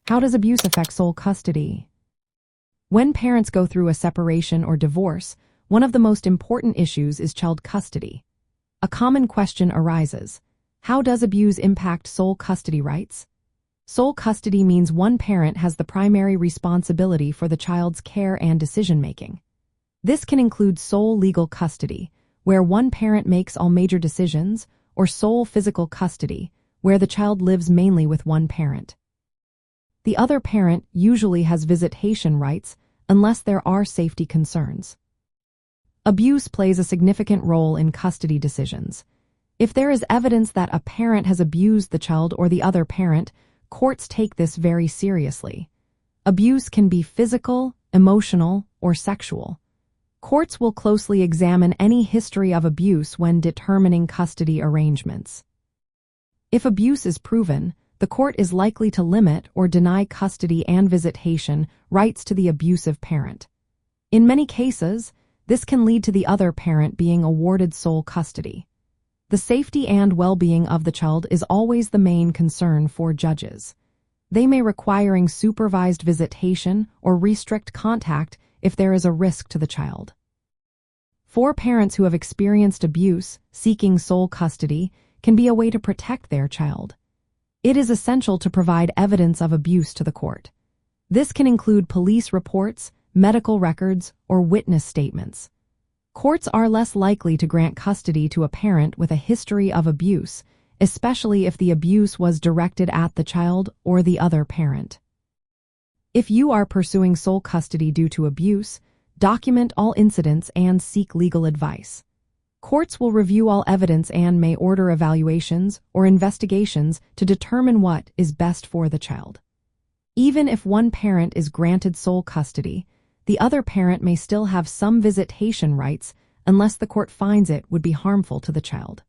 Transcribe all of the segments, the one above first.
How does abuse affect sole custody? When parents go through a separation or divorce, one of the most important issues is child custody. A common question arises: how does abuse impact sole custody rights? Sole custody means one parent has the primary responsibility for the child's care and decision-making. This can include sole legal custody, where one parent makes all major decisions, or sole physical custody, where the child lives mainly with one parent. The other parent usually has visitation rights unless there are safety concerns. Abuse plays a significant role in custody decisions. If there is evidence that a parent has abused the child or the other parent, courts take this very seriously. Abuse can be physical, emotional, or sexual. Courts will closely examine any history of abuse when determining custody arrangements. If abuse is proven, the court is likely to limit or deny custody and visitation rights to the abusive parent. In many cases, this can lead to the other parent being awarded sole custody. The safety and well-being of the child is always the main concern for judges. They may require supervised visitation or restrict contact if there is a risk to the child. For parents who have experienced abuse, seeking sole custody can be a way to protect their child. It is essential to provide evidence of abuse to the court. This can include police reports, medical records, or witness statements. Courts are less likely to grant custody to a parent with a history of abuse, especially if the abuse was directed at the child or the other parent. If you are pursuing sole custody due to abuse, document all incidents and seek legal advice. Courts will review all evidence and may order evaluations or investigations to determine what is best for the child. Even if one parent is granted sole custody, the other parent may still have some visitation rights unless the court finds it would be harmful to the child.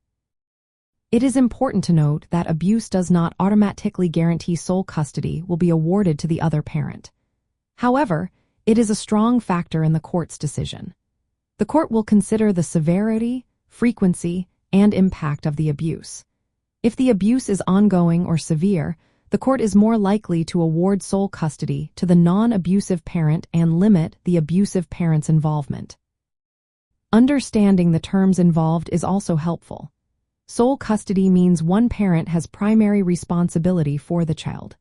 It is important to note that abuse does not automatically guarantee sole custody will be awarded to the other parent. However, it is a strong factor in the court's decision. The court will consider the severity, frequency, and impact of the abuse. If the abuse is ongoing or severe, the court is more likely to award sole custody to the non-abusive parent and limit the abusive parent's involvement. Understanding the terms involved is also helpful. Sole custody means one parent has primary responsibility for the child.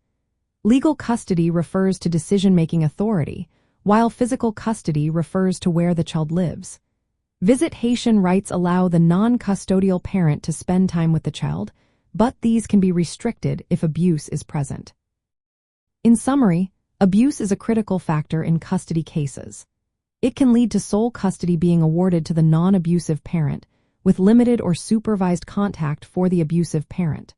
Legal custody refers to decision-making authority, while physical custody refers to where the child lives. Visitation rights allow the non-custodial parent to spend time with the child, but these can be restricted if abuse is present. In summary, abuse is a critical factor in custody cases. It can lead to sole custody being awarded to the non-abusive parent, with limited or supervised contact for the abusive parent.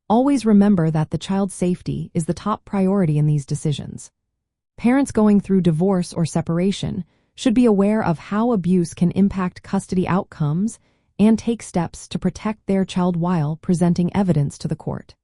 Always remember that the child's safety is the top priority in these decisions. Parents going through divorce or separation should be aware of how abuse can impact custody outcomes and take steps to protect their child while presenting evidence to the court.